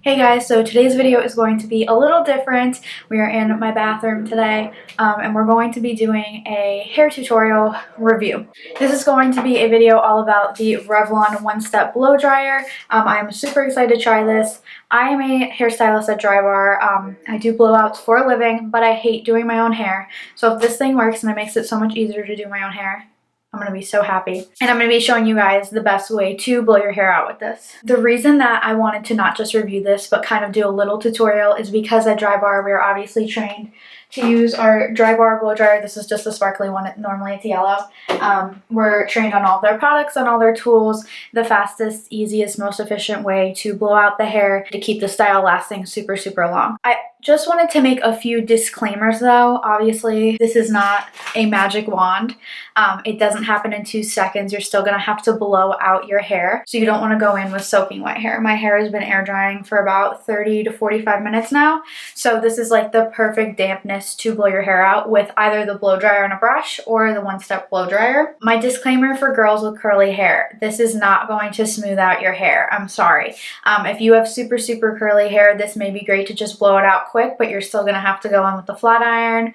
Hey guys, so today's video is going to be a little different. We are in my bathroom today and we're going to be doing a hair tutorial review. This is going to be a video all about the Revlon one-step blow dryer. I'm super excited to try this. I am a hairstylist at Drybar. I do blowouts for a living, but I hate doing my own hair. So if this thing works and it makes it so much easier to do my own hair, I'm going to be so happy. And I'm going to be showing you guys the best way to blow your hair out with this. The reason that I wanted to not just review this, but kind of do a little tutorial is because at Drybar, we are obviously trained to use our Drybar blow dryer. This is just a sparkly one. Normally it's yellow. We're trained on all their products, on all their tools, the fastest, easiest, most efficient way to blow out the hair to keep the style lasting super, super long. I just wanted to make a few disclaimers though. Obviously, this is not a magic wand. It doesn't happen in 2 seconds. You're still gonna have to blow out your hair. So you don't wanna go in with soaking wet hair. My hair has been air drying for about 30 to 45 minutes now. So this is like the perfect dampness to blow your hair out with either the blow dryer and a brush or the one-step blow dryer. My disclaimer for girls with curly hair, this is not going to smooth out your hair. I'm sorry. If you have super, super curly hair, this may be great to just blow it out quick, but you're still gonna have to go in with a flat iron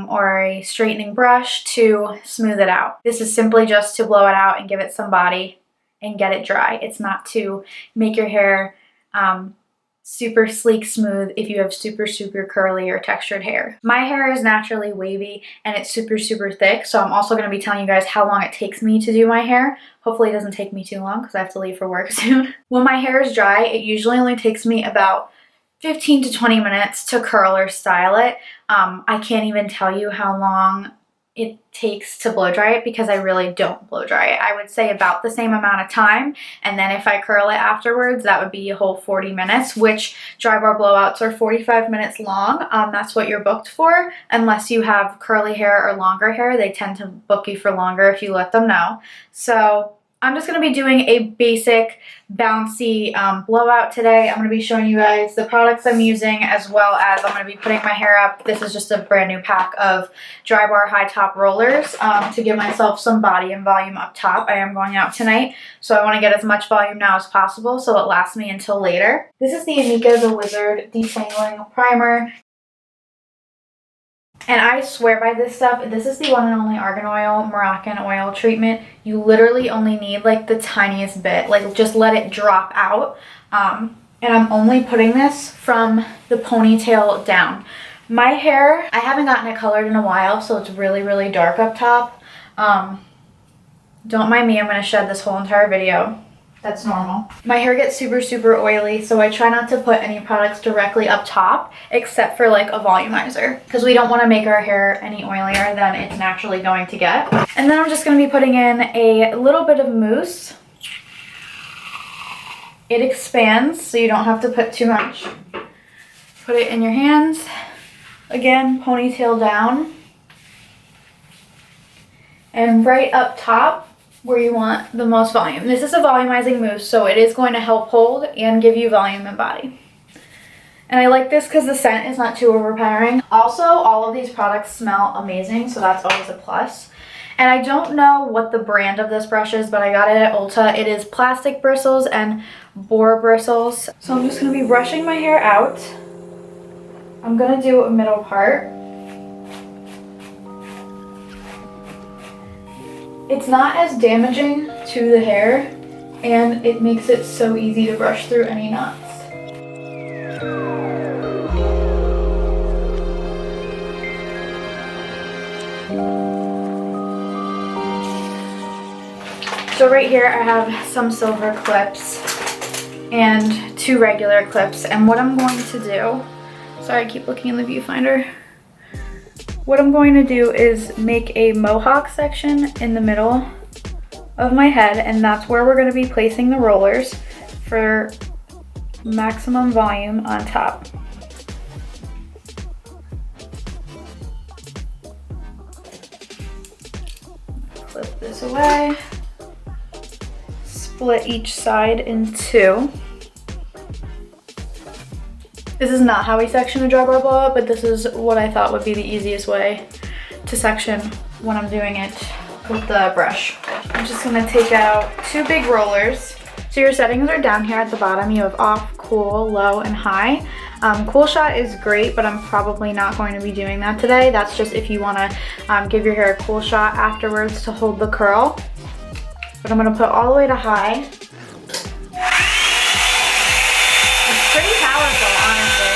or a straightening brush to smooth it out. This is simply just to blow it out and give it some body and get it dry. It's not to make your hair super sleek smooth if you have super, super curly or textured hair. My hair is naturally wavy and it's super, super thick, so I'm also going to be telling you guys how long it takes me to do my hair. Hopefully it doesn't take me too long because I have to leave for work soon. When my hair is dry, it usually only takes me about 15 to 20 minutes to curl or style it. I can't even tell you how long it takes to blow dry it because I really don't blow dry it. I would say about the same amount of time, and then if I curl it afterwards, that would be a whole 40 minutes, which Drybar blowouts are 45 minutes long. That's what you're booked for. Unless you have curly hair or longer hair, they tend to book you for longer if you let them know. So I'm just going to be doing a basic bouncy blowout today. I'm going to be showing you guys the products I'm using, as well as I'm going to be putting my hair up. This is just a brand new pack of Drybar high top rollers to give myself some body and volume up top. I am going out tonight, so I want to get as much volume now as possible so it lasts me until later. This is the Amika the Wizard Detangling Primer. And I swear by this stuff. This is the one and only argan oil, Moroccan oil treatment. You literally only need like the tiniest bit, like just let it drop out. And I'm only putting this from the ponytail down. My hair, I haven't gotten it colored in a while, so it's really, really dark up top. Don't mind me, I'm gonna shed this whole entire video. That's normal. My hair gets super, super oily, so I try not to put any products directly up top, except for like a volumizer, because we don't want to make our hair any oilier than it's naturally going to get. And then I'm just going to be putting in a little bit of mousse. It expands, so you don't have to put too much. Put it in your hands. Again, ponytail down. And right up top, where you want the most volume. This is a volumizing mousse, so it is going to help hold and give you volume and body. And I like this because the scent is not too overpowering. Also, all of these products smell amazing, so that's always a plus. And I don't know what the brand of this brush is, but I got it at Ulta. It is plastic bristles and boar bristles. So I'm just going to be brushing my hair out. I'm going to do a middle part. It's not as damaging to the hair, and it makes it so easy to brush through any knots. So right here I have some silver clips and 2 regular clips, and what I'm going to do, sorry I keep looking in the viewfinder. What I'm going to do is make a mohawk section in the middle of my head, and that's where we're going to be placing the rollers for maximum volume on top. Clip this away. Split each side in 2. This is not how we section a drybar blowout, but this is what I thought would be the easiest way to section when I'm doing it with the brush. I'm just gonna take out 2 big rollers. So your settings are down here at the bottom. You have off, cool, low, and high. Cool shot is great, but I'm probably not going to be doing that today. That's just if you wanna give your hair a cool shot afterwards to hold the curl. But I'm gonna put all the way to high. It's pretty powerful, honestly.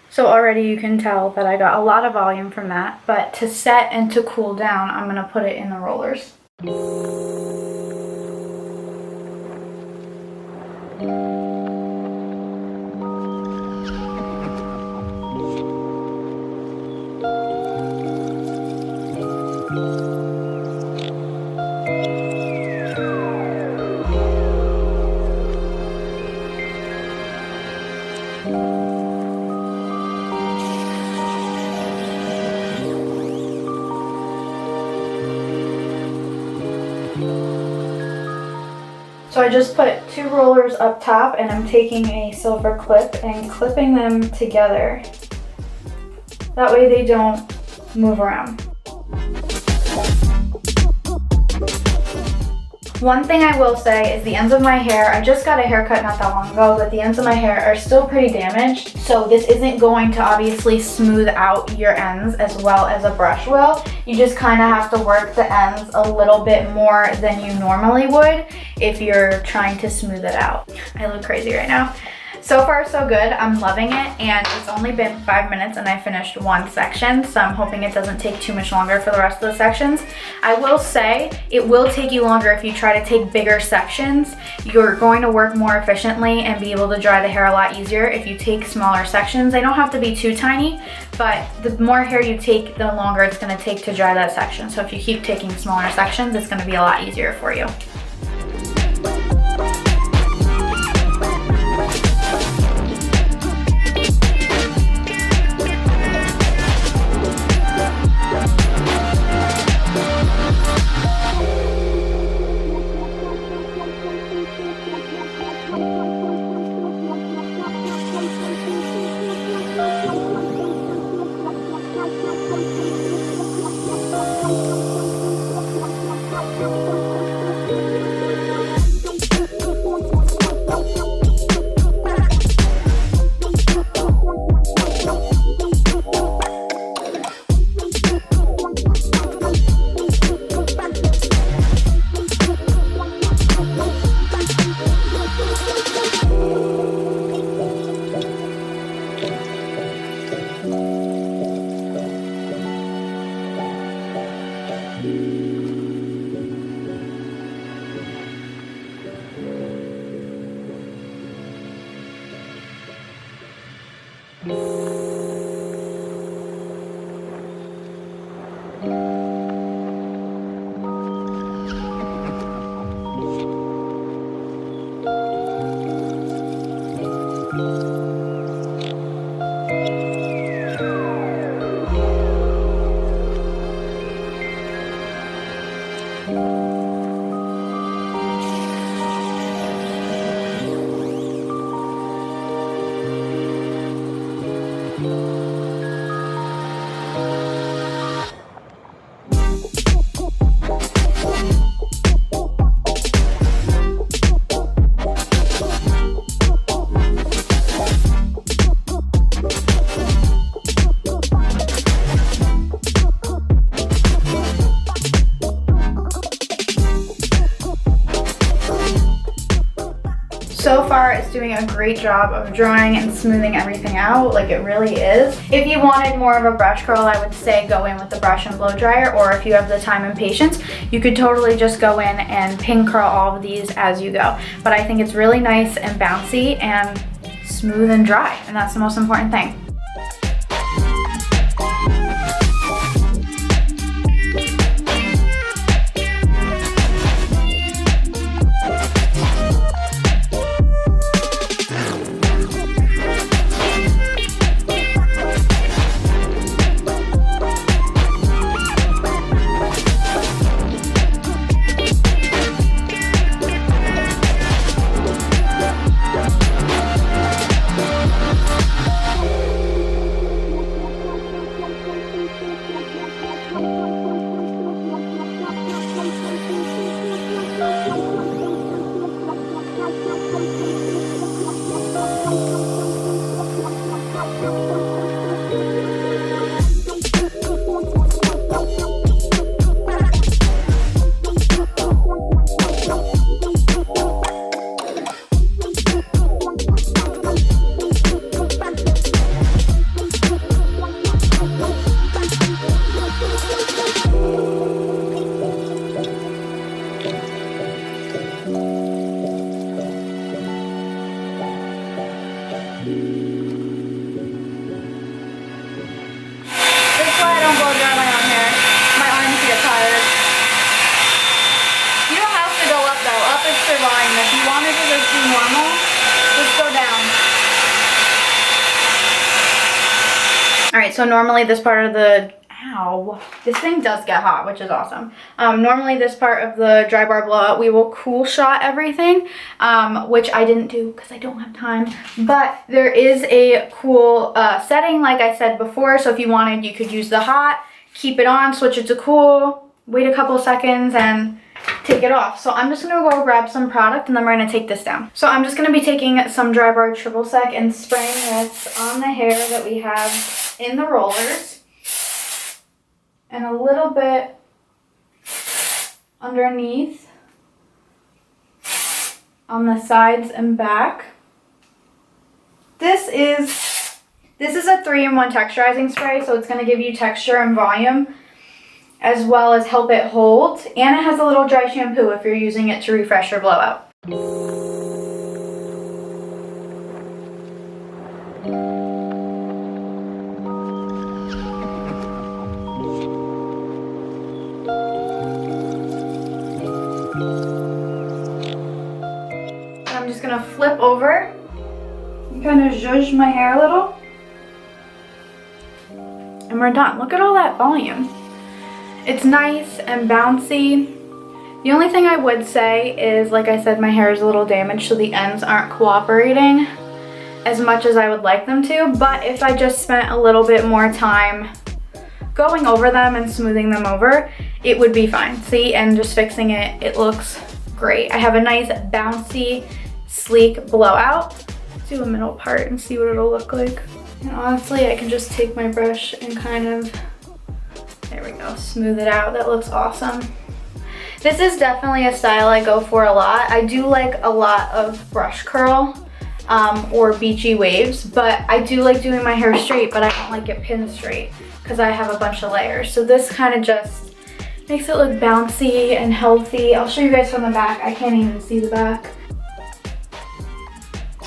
So already you can tell that I got a lot of volume from that, but to set and to cool down, I'm gonna put it in the rollers. So I just put 2 rollers up top and I'm taking a silver clip and clipping them together. That way they don't move around. One thing I will say is the ends of my hair, I just got a haircut not that long ago, but the ends of my hair are still pretty damaged. So this isn't going to obviously smooth out your ends as well as a brush will. You just kind of have to work the ends a little bit more than you normally would if you're trying to smooth it out. I look crazy right now. So far so good, I'm loving it, and it's only been 5 minutes and I finished 1 section, so I'm hoping it doesn't take too much longer for the rest of the sections. I will say, it will take you longer if you try to take bigger sections. You're going to work more efficiently and be able to dry the hair a lot easier if you take smaller sections. They don't have to be too tiny, but the more hair you take, the longer it's gonna take to dry that section. So if you keep taking smaller sections, it's gonna be a lot easier for you. So far, it's doing a great job of drying and smoothing everything out, like it really is. If you wanted more of a brush curl, I would say go in with the brush and blow dryer, or if you have the time and patience, you could totally just go in and pin curl all of these as you go. But I think it's really nice and bouncy and smooth and dry, and that's the most important thing. If you wanted to just do normal, just go down. Alright, so normally this part of the, this thing does get hot, which is awesome. Normally this part of the Drybar Blowout, we will cool shot everything, which I didn't do because I don't have time. But there is a cool setting, like I said before, so if you wanted, you could use the hot, keep it on, switch it to cool, wait a couple seconds, and take it off. So I'm just gonna go grab some product and then we're gonna take this down. So I'm just gonna be taking some Drybar Triple Sec and spraying this on the hair that we have in the rollers, and a little bit underneath on the sides and back. This is a 3-in-1 texturizing spray, so it's gonna give you texture and volume, as well as help it hold, and it has a little dry shampoo if you're using it to refresh your blowout. I'm just gonna flip over and kind of zhuzh my hair a little, and we're done. Look at all that volume. It's nice and bouncy. The only thing I would say is, like I said, my hair is a little damaged, so the ends aren't cooperating as much as I would like them to, but if I just spent a little bit more time going over them and smoothing them over, it would be fine. See, and just fixing it, it looks great. I have a nice bouncy, sleek blowout. Let's do a middle part and see what it'll look like. And honestly, I can just take my brush and kind of, there we go, smooth it out. That looks awesome. This is definitely a style I go for a lot. I do like a lot of brush curl or beachy waves, but I do like doing my hair straight, but I don't like it pinned straight because I have a bunch of layers. So this kind of just makes it look bouncy and healthy. I'll show you guys from the back. I can't even see the back.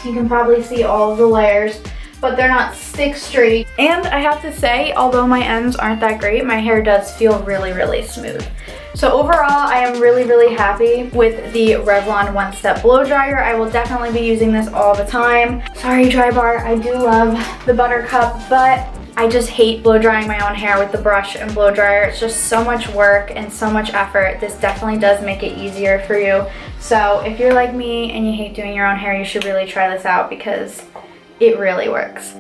You can probably see all of the layers, but they're not stick straight. And I have to say, although my ends aren't that great, my hair does feel really, really smooth. So overall, I am really, really happy with the Revlon One Step Blow Dryer. I will definitely be using this all the time. Sorry, Drybar, I do love the Buttercup, but I just hate blow drying my own hair with the brush and blow dryer. It's just so much work and so much effort. This definitely does make it easier for you. So if you're like me and you hate doing your own hair, you should really try this out because it really works.